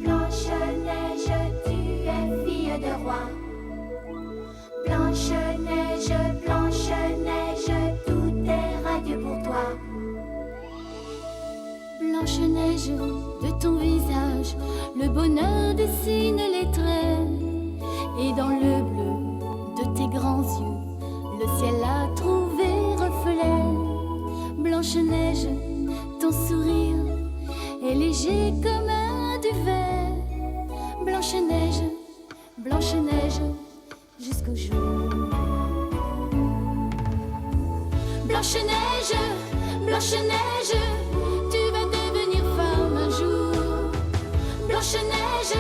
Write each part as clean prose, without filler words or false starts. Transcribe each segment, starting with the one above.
Blanche-Neige, tu es fille de roi. Blanche-Neige, Blanche-Neige, tout est radieux pour toi. Blanche-Neige, de ton visage, le bonheur dessine les traits. Et dans le bleu de tes grands yeux, le ciel a trouvé reflet. Blanche-Neige, ton sourire est léger comme un duvet. Blanche-Neige, Blanche-Neige, jusqu'au jour. Blanche-Neige, Blanche-Neige, tu vas devenir femme un jour. Blanche-Neige,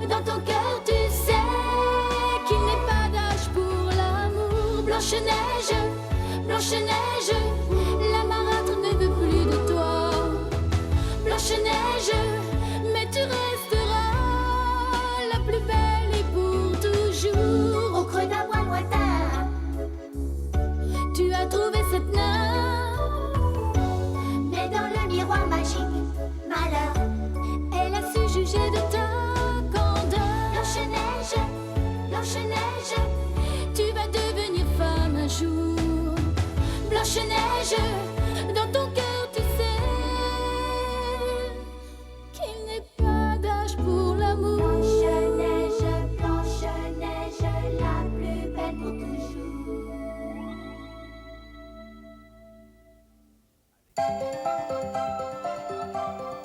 dans ton cœur tu sais qu'il n'est pas d'âge pour l'amour. Blanche-Neige, Blanche-Neige, la marâtre ne veut plus de toi. Blanche-Neige, mais tu resteras la plus belle et pour toujours. Au creux d'un bois lointain, tu as trouvé cette nymphe, mais dans le miroir magique, malheur. elle a su juger de ta candeur. Blanche-Neige, Blanche-Neige, Tu vas devenir femme un jour. Blanche-Neige, dans ton cœur tu sais qu'il n'est pas d'âge pour l'amour. Blanche-Neige, Blanche-Neige, la plus belle pour toujours.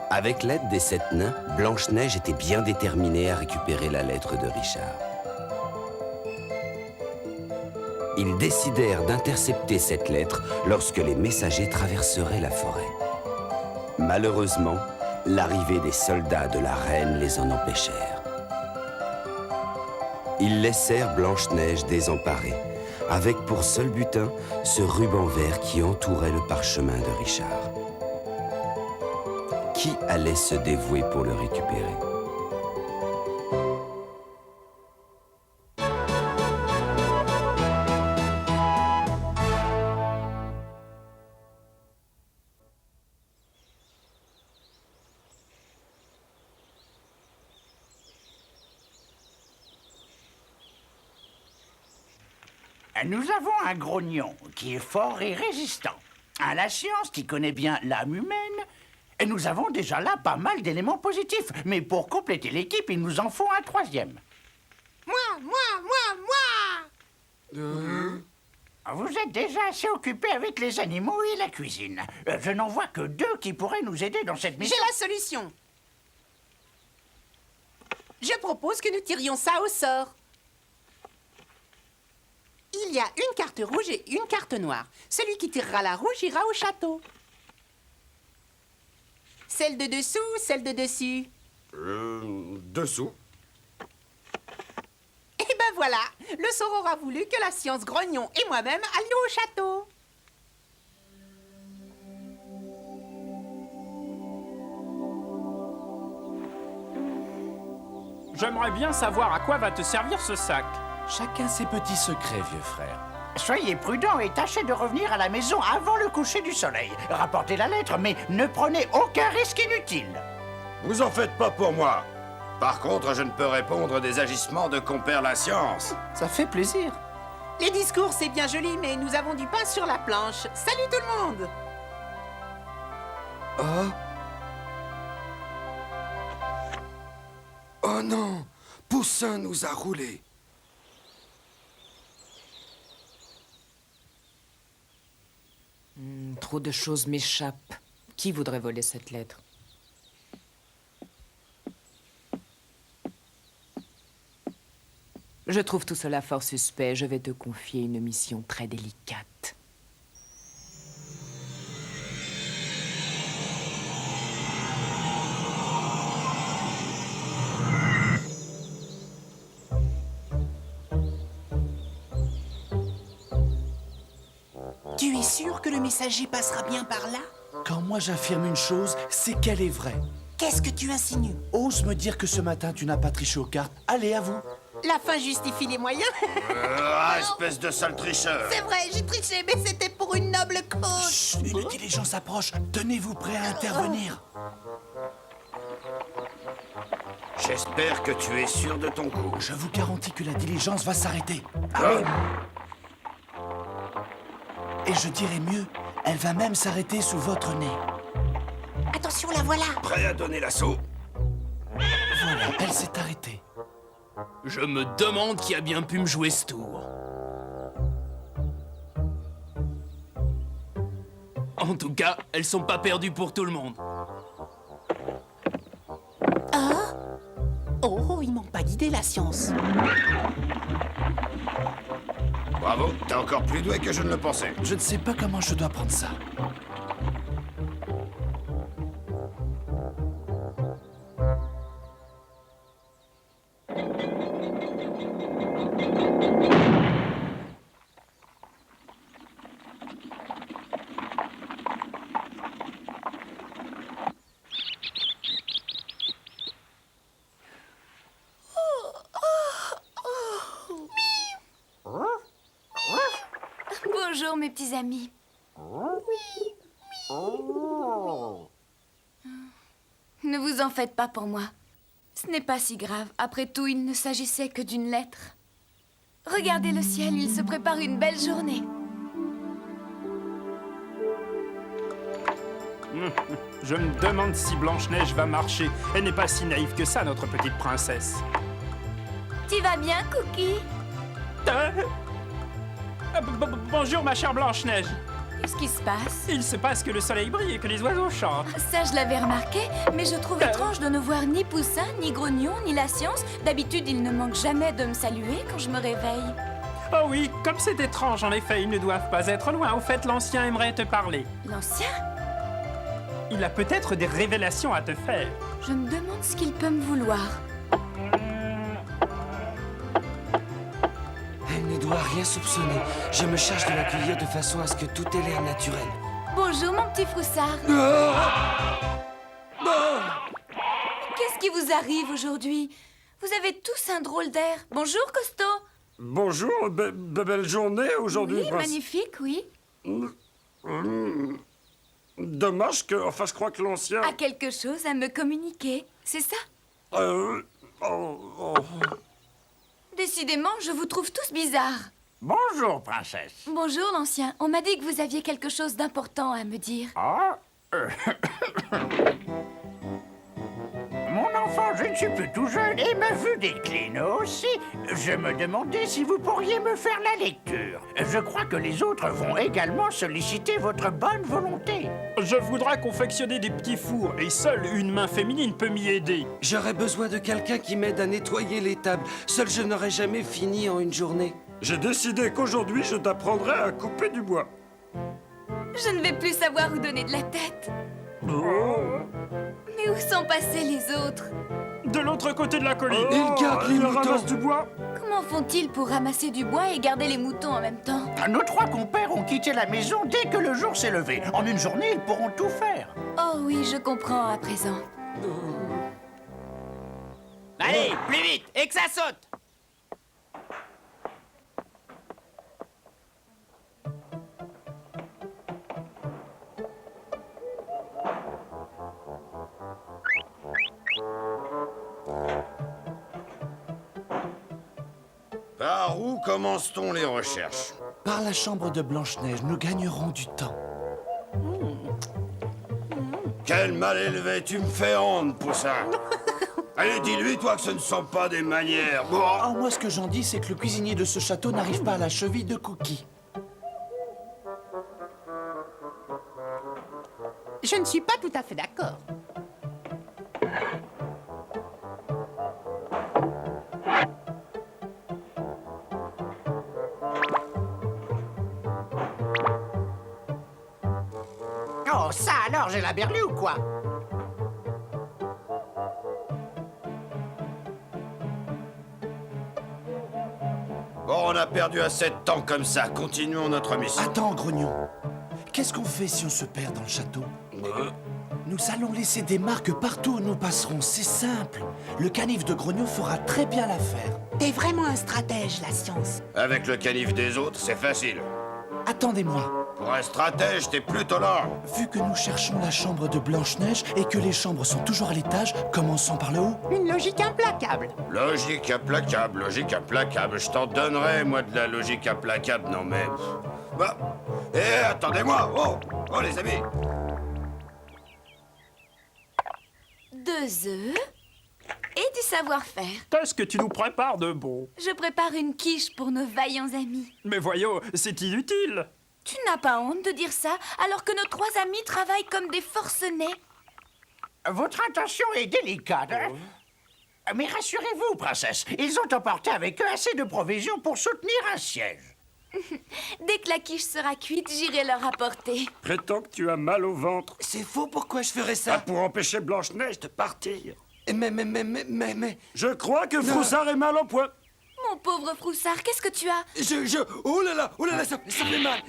Avec l'aide des 7 nains, Blanche-Neige était bien déterminée à récupérer la lettre de Richard. Ils décidèrent d'intercepter cette lettre lorsque les messagers traverseraient la forêt. Malheureusement, l'arrivée des soldats de la reine les en empêchèrent. Ils laissèrent Blanche-Neige désemparée, avec pour seul butin ce ruban vert qui entourait le parchemin de Richard. Qui allait se dévouer pour le récupérer? Nous avons un grognon qui est fort et résistant. À la science qui connaît bien l'âme humaine. Et nous avons déjà là pas mal d'éléments positifs. Mais pour compléter l'équipe, il nous en faut un troisième. Moi Vous êtes déjà assez occupés avec les animaux et la cuisine. Je n'en vois que 2 qui pourraient nous aider dans cette mission. J'ai la solution. Je propose que nous tirions ça au sort. Il y a une carte rouge et une carte noire. Celui qui tirera la rouge ira au château. Celle de dessous ou celle de dessus? Dessous. Eh ben voilà, le sort aura voulu que la science Grognon et moi-même allions au château. J'aimerais bien savoir à quoi va te servir ce sac. Chacun ses petits secrets, vieux frère. Soyez prudents et tâchez de revenir à la maison avant le coucher du soleil. Rapportez la lettre, mais ne prenez aucun risque inutile. Vous en faites pas pour moi. Par contre, je ne peux répondre des agissements de compère la science. Ça fait plaisir. Les discours, c'est bien joli, mais nous avons du pain sur la planche. Salut tout le monde! Oh non! Poussin nous a roulés. Trop de choses m'échappent. Qui voudrait voler cette lettre? Je trouve tout cela fort suspect. Je vais te confier une mission très délicate. Tu es sûr que le messager passera bien par là? Quand moi j'affirme une chose, c'est qu'elle est vraie. Qu'est-ce que tu insinues? Ose me dire que ce matin tu n'as pas triché aux cartes. Allez, à vous. La fin justifie les moyens. Espèce de sale tricheur. C'est vrai, j'ai triché, mais c'était pour une noble cause. Chut, une diligence approche. Tenez-vous prêt à intervenir. J'espère que tu es sûr de ton coup. Je vous garantis que la diligence va s'arrêter. Ah. Et je dirais mieux, elle va même s'arrêter sous votre nez. Attention, la voilà. Prêt à donner l'assaut? Voilà, elle s'est arrêtée. Je me demande qui a bien pu me jouer ce tour. En tout cas, elles sont pas perdues pour tout le monde. Oh, il manque pas d'idée, la science. Bravo, t'es encore plus doué que je ne le pensais. Je ne sais pas comment je dois prendre ça. Bonjour mes petits amis. Ne vous en faites pas pour moi. Ce n'est pas si grave. Après tout, il ne s'agissait que d'une lettre. Regardez le ciel, il se prépare une belle journée. Je me demande si Blanche-Neige va marcher. Elle n'est pas si naïve que ça, notre petite princesse. Tu vas bien, Cookie? Bonjour, ma chère Blanche-Neige. Qu'est-ce qui se passe? Il se passe que le soleil brille et que les oiseaux chantent. Ça, je l'avais remarqué, mais je trouve étrange de ne voir ni Poussin, ni Grognon, ni la science. D'habitude, ils ne manquent jamais de me saluer quand je me réveille. Oh oui, comme c'est étrange, en effet, ils ne doivent pas être loin. Au fait, l'ancien aimerait te parler. L'ancien? Il a peut-être des révélations à te faire. Je me demande ce qu'il peut me vouloir. Elle ne doit rien soupçonner. Je me charge de l'accueillir de façon à ce que tout ait l'air naturel. Bonjour, mon petit Froussard. Qu'est-ce qui vous arrive aujourd'hui? Vous avez tous un drôle d'air. Bonjour, Costaud. Bonjour, belle journée aujourd'hui. Oui, magnifique, oui. Dommage que... Enfin, je crois que l'ancien... A quelque chose à me communiquer, c'est ça? Décidément, je vous trouve tous bizarres. Bonjour, princesse. Bonjour, l'ancien. On m'a dit que vous aviez quelque chose d'important à me dire. Ah, Mon enfant, je ne suis plus tout jeune et ma vue décline aussi. Je me demandais si vous pourriez me faire la lecture. Je crois que les autres vont également solliciter votre bonne volonté. Je voudrais confectionner des petits fours et seule une main féminine peut m'y aider. J'aurais besoin de quelqu'un qui m'aide à nettoyer les tables. Seul, je n'aurais jamais fini en une journée. J'ai décidé qu'aujourd'hui, je t'apprendrai à couper du bois. Je ne vais plus savoir où donner de la tête. Mais où sont passés les autres? De l'autre côté de la colline. Il garde les moutons. Ramasse du bois. Comment font-ils pour ramasser du bois et garder les moutons en même temps? Nos trois compères ont quitté la maison dès que le jour s'est levé. En une journée, ils pourront tout faire. Oh oui, je comprends à présent. Allez, plus vite, et que ça saute. Par où commence-t-on les recherches? Par la chambre de Blanche-Neige, nous gagnerons du temps. Quel mal élevé, tu me fais honte, Poussin. Allez, dis-lui, toi, que ce ne sont pas des manières. Oh, moi, ce que j'en dis, c'est que le cuisinier de ce château n'arrive pas à la cheville de Cookie. Je ne suis pas tout à fait d'accord. Oh, ça alors, j'ai la berlue ou quoi? Bon, on a perdu assez de temps comme ça. Continuons notre mission. Attends, Grognon. Qu'est-ce qu'on fait si on se perd dans le château? Nous allons laisser des marques partout où nous passerons. C'est simple. Le canif de Grognon fera très bien l'affaire. T'es vraiment un stratège, la science. Avec le canif des autres, c'est facile. Attendez-moi. Pour un stratège, t'es plutôt lent. Vu que nous cherchons la chambre de Blanche-Neige et que les chambres sont toujours à l'étage, commençons par le haut. Une logique implacable. Logique implacable, logique implacable. Je t'en donnerai, moi, de la logique implacable, non mais... Bah, attendez-moi. Oh, les amis. 2 œufs et du savoir-faire. Qu'est-ce que tu nous prépares de beau? Je prépare une quiche pour nos vaillants amis. Mais voyons, c'est inutile. Tu n'as pas honte de dire ça alors que nos 3 amis travaillent comme des forcenés? Votre intention est délicate, hein? Mais rassurez-vous, princesse, ils ont emporté avec eux assez de provisions pour soutenir un siège. Dès que la quiche sera cuite, j'irai leur apporter. Prétends que tu as mal au ventre. C'est faux, pourquoi je ferais ça? Pour empêcher Blanche-Neige de partir. Mais... Je crois que Froussard est mal en point. Mon pauvre Froussard, qu'est-ce que tu as? Oh là là, ça fait mal.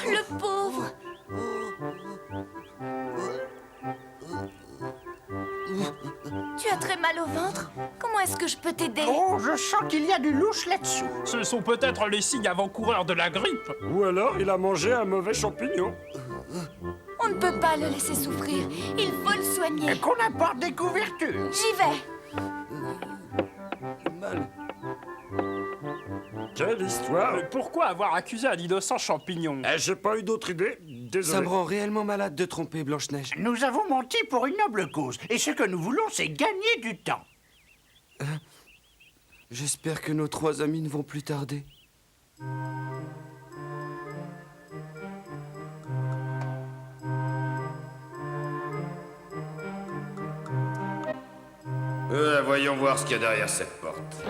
Le pauvre. Tu as très mal au ventre? Comment est-ce que je peux t'aider? Oh, je sens qu'il y a du louche là-dessous. Ce sont peut-être les signes avant-coureurs de la grippe. Ou alors il a mangé un mauvais champignon. On ne peut pas le laisser souffrir. Il faut le soigner. Qu'on apporte des couvertures. J'y vais. Mal. Quelle histoire. Pourquoi avoir accusé un innocent champignon? J'ai pas eu d'autre idée. Désolé. Ça me rend réellement malade de tromper Blanche-Neige. Nous avons menti pour une noble cause. Et ce que nous voulons, c'est gagner du temps. J'espère que nos 3 amis ne vont plus tarder. Voyons voir ce qu'il y a derrière cette porte.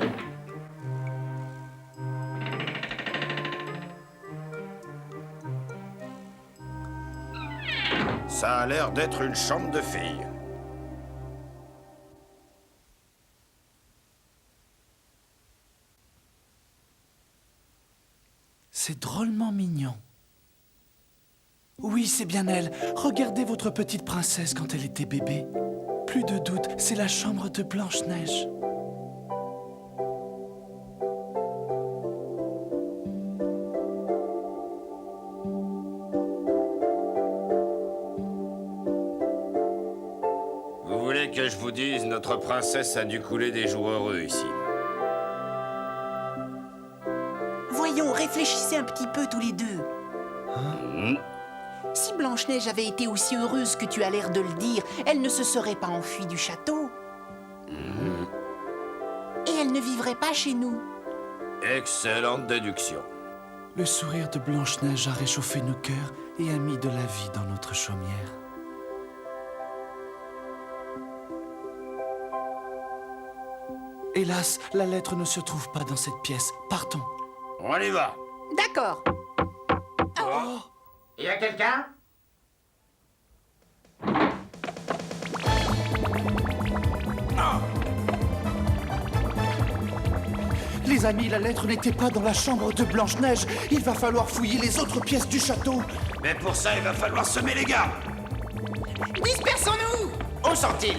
Ça a l'air d'être une chambre de filles. C'est drôlement mignon. Oui, c'est bien elle. Regardez votre petite princesse quand elle était bébé. Plus de doute, c'est la chambre de Blanche-Neige. Vous voulez que je vous dise, notre princesse a dû couler des jours heureux ici. Voyons, réfléchissez un petit peu tous les deux. Si Blanche-Neige avait été aussi heureuse que tu as l'air de le dire, elle ne se serait pas enfuie du château. Et elle ne vivrait pas chez nous. Excellente déduction. Le sourire de Blanche-Neige a réchauffé nos cœurs et a mis de la vie dans notre chaumière. Hélas, la lettre ne se trouve pas dans cette pièce. Partons. On y va. D'accord. Il y a quelqu'un? Les amis, la lettre n'était pas dans la chambre de Blanche-Neige. Il va falloir fouiller les autres pièces du château. Mais pour ça, il va falloir semer les gars. Dispersons-nous! Où sont-ils?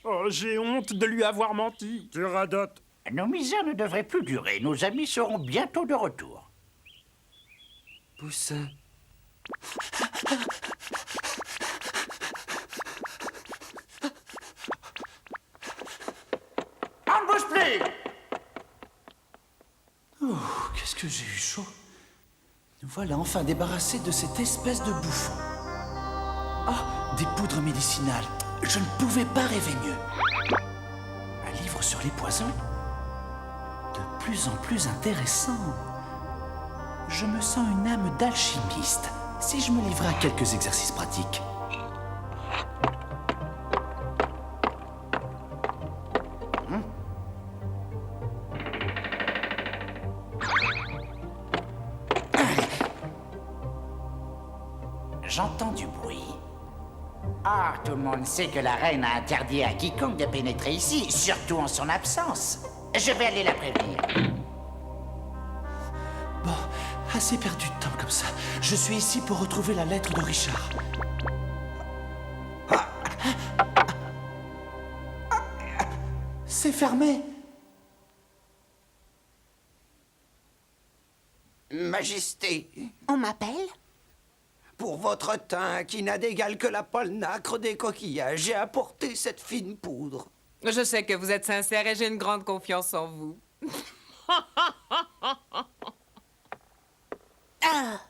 Oh, j'ai honte de lui avoir menti. Tu radotes. Nos misères ne devraient plus durer. Nos amis seront bientôt de retour. Poussin. On ne bouge plus! Oh, qu'est-ce que j'ai eu chaud. Nous voilà enfin débarrassés de cette espèce de bouffon. Ah, des poudres médicinales. Je ne pouvais pas rêver mieux. Un livre sur les poisons? De plus en plus intéressant. Je me sens une âme d'alchimiste si je me livrais à quelques exercices pratiques. J'entends du bruit. Ah, tout le monde sait que la reine a interdit à quiconque de pénétrer ici, surtout en son absence. Je vais aller la prévenir. Bon, assez perdu de temps comme ça. Je suis ici pour retrouver la lettre de Richard. C'est fermé. Majesté, On m'appelle? pour votre teint qui n'a d'égal que la pâle nacre des coquillages, j'ai apporté cette fine poudre. Je sais que vous êtes sincère et j'ai une grande confiance en vous. Ah!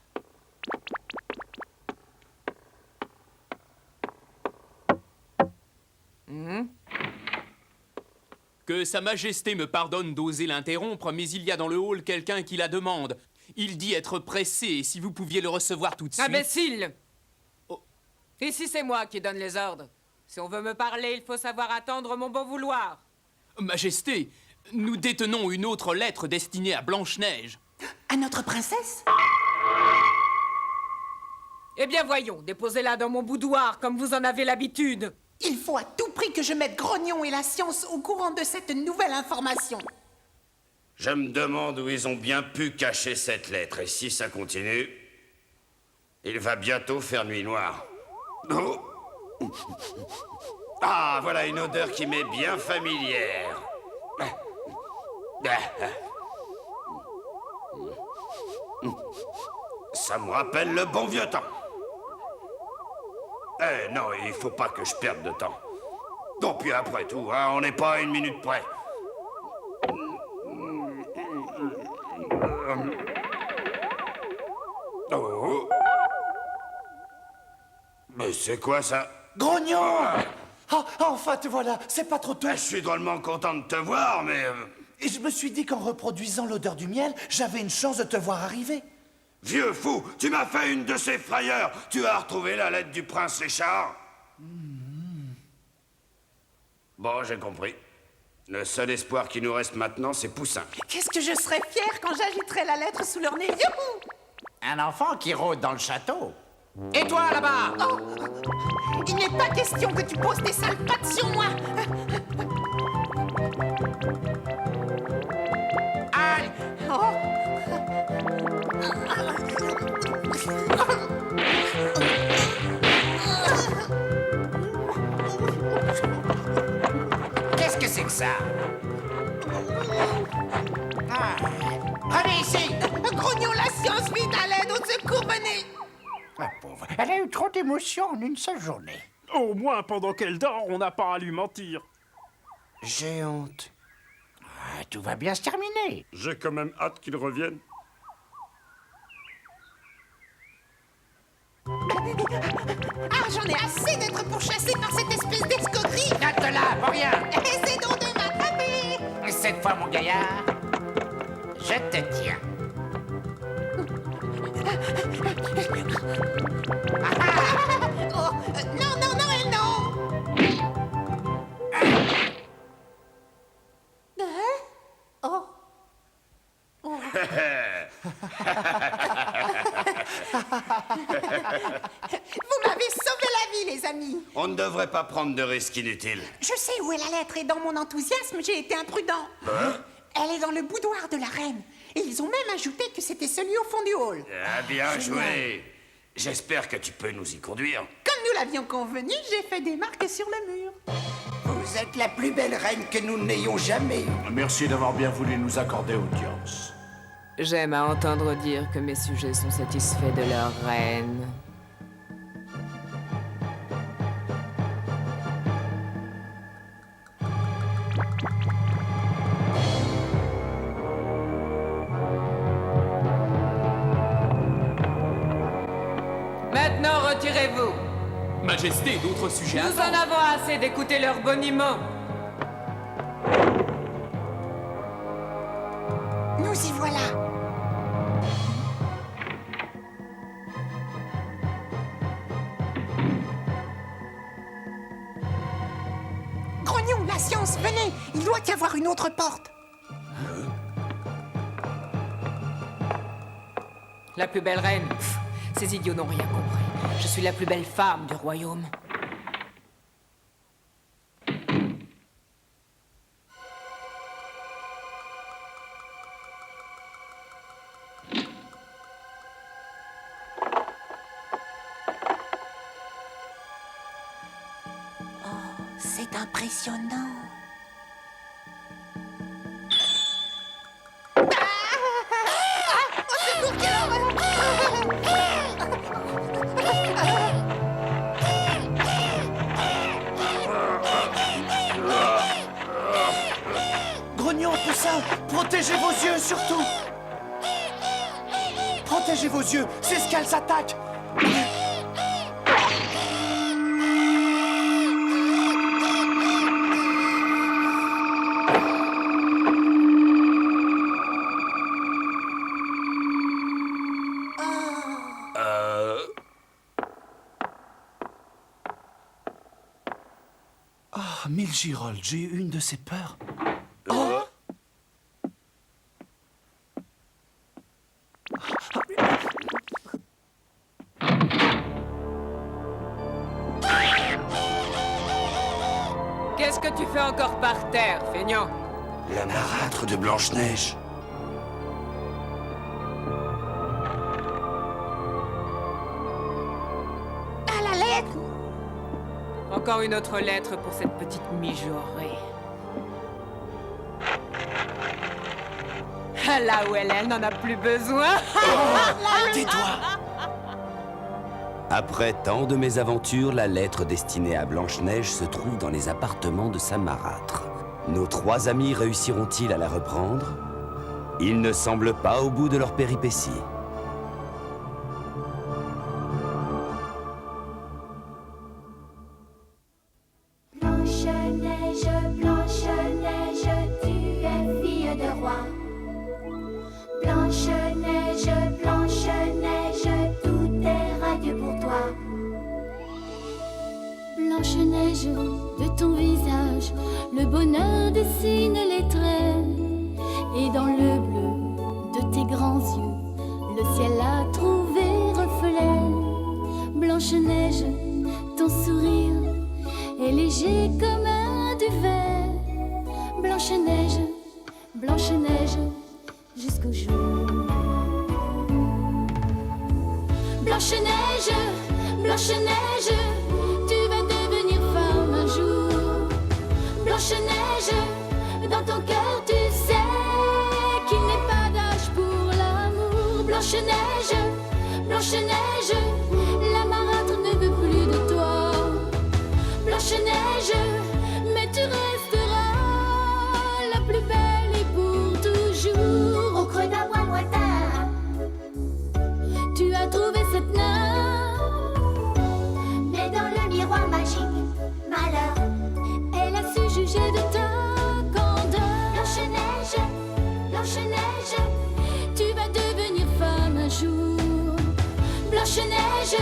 Que Sa Majesté me pardonne d'oser l'interrompre, mais il y a dans le hall quelqu'un qui la demande. Il dit être pressé et si vous pouviez le recevoir tout de suite. Imbécile! Ici, c'est moi qui donne les ordres. Si on veut me parler, il faut savoir attendre mon bon vouloir. Majesté, nous détenons une autre lettre destinée à Blanche-Neige. À notre princesse? Eh bien, voyons, déposez-la dans mon boudoir, comme vous en avez l'habitude. Il faut à tout prix que je mette Grognon et la science au courant de cette nouvelle information. Je me demande où ils ont bien pu cacher cette lettre. Et si ça continue, il va bientôt faire nuit noire. Oh. Ah, voilà une odeur qui m'est bien familière. Ça me rappelle le bon vieux temps. Eh non, il faut pas que je perde de temps. Non, puis après tout, hein, on n'est pas à une minute près. Oh. Mais c'est quoi ça? Grognon! Ah, enfin te voilà, c'est pas trop tôt. Je suis drôlement content de te voir, mais... Et je me suis dit qu'en reproduisant l'odeur du miel, j'avais une chance de te voir arriver. Vieux fou, tu m'as fait une de ces frayeurs. Tu as retrouvé la lettre du prince Richard? Bon, j'ai compris. Le seul espoir qui nous reste maintenant, c'est Poussin. Qu'est-ce que je serais fière quand j'agiterais la lettre sous leur nez. Youhou! Un enfant qui rôde dans le château. Et toi, là-bas? Oh! Il n'est pas question que tu poses tes sales pattes sur moi. Aïe! Oh! Qu'est-ce que c'est que ça? Ah. Allez ici! Grognon, la science, vite à l'aide, au secours, venez! La pauvre, elle a eu trop d'émotions en une seule journée. Au moins, pendant qu'elle dort, on n'a pas à lui mentir. J'ai honte. Ah, tout va bien se terminer. J'ai quand même hâte qu'il revienne. Ah, j'en ai assez d'être pourchassé par cette espèce d'escroquerie! Reste là, pour rien. Essaie donc de m'attraper! Cette fois, mon gaillard, je te tiens. Oh, non, non, non et non! Oh. Oh. Vous m'avez sauvé la vie, les amis! On ne devrait pas prendre de risques inutiles. Je sais où est la lettre et dans mon enthousiasme, j'ai été imprudent. Elle est dans le boudoir de la reine. Et ils ont même ajouté que c'était celui au fond du hall. Ah, bien joué. J'espère que tu peux nous y conduire. Comme nous l'avions convenu, j'ai fait des marques sur le mur. Vous êtes la plus belle reine que nous n'ayons jamais eue. Merci d'avoir bien voulu nous accorder audience. J'aime à entendre dire que mes sujets sont satisfaits de leur reine. Maintenant, retirez-vous. Majesté, d'autres sujets Nous en avons assez d'écouter leurs boniments. Nous y voilà. Grognon, la science, venez. Il doit y avoir une autre porte. La plus belle reine. Pff, ces idiots n'ont rien compris. Je suis la plus belle femme du royaume. C'est impressionnant. Grognon, Poussin, protégez vos yeux surtout. Protégez vos yeux, c'est ce qu'elles attaquent. Oh, mille girolles, j'ai eu une de ces peurs. Oh! Qu'est-ce que tu fais encore par terre, feignant? La marâtre de Blanche-Neige. Ah, la lettre! Encore une autre lettre pour cette petite mijaurée. Là où elle n'en a plus besoin. Tais-toi! Après tant de mésaventures, la lettre destinée à Blanche-Neige se trouve dans les appartements de sa marâtre. Nos 3 amis réussiront-ils à la reprendre? Ils ne semblent pas au bout de leur péripétie. Blanche-Neige, Blanche-Neige, tu es fille de roi. Blanche-Neige, Blanche-Neige, tout est radieux pour toi. Blanche-Neige, de ton visage, le bonheur dessine les traits. Et dans le bleu de tes grands yeux, le ciel a trouvé reflet. Blanche-Neige, ton sourire est léger comme un duvet. Blanche-Neige, Blanche-Neige, jusqu'au jour. Blanche-Neige, Blanche-Neige, tu vas devenir femme un jour. Blanche-Neige, dans ton cœur tu sais qu'il n'est pas d'âge pour l'amour. Blanche-Neige, Blanche-Neige, la marâtre ne veut plus de toi. Blanche-Neige, mais tu resteras la plus belle et pour toujours. Au creux d'un bois lointain, Tu as trouvé cette nymphe, mais dans le miroir magique, malheur. elle a su juger de ta candeur. Blanche-Neige, Blanche-Neige, Tu vas devenir femme un jour. Blanche-Neige,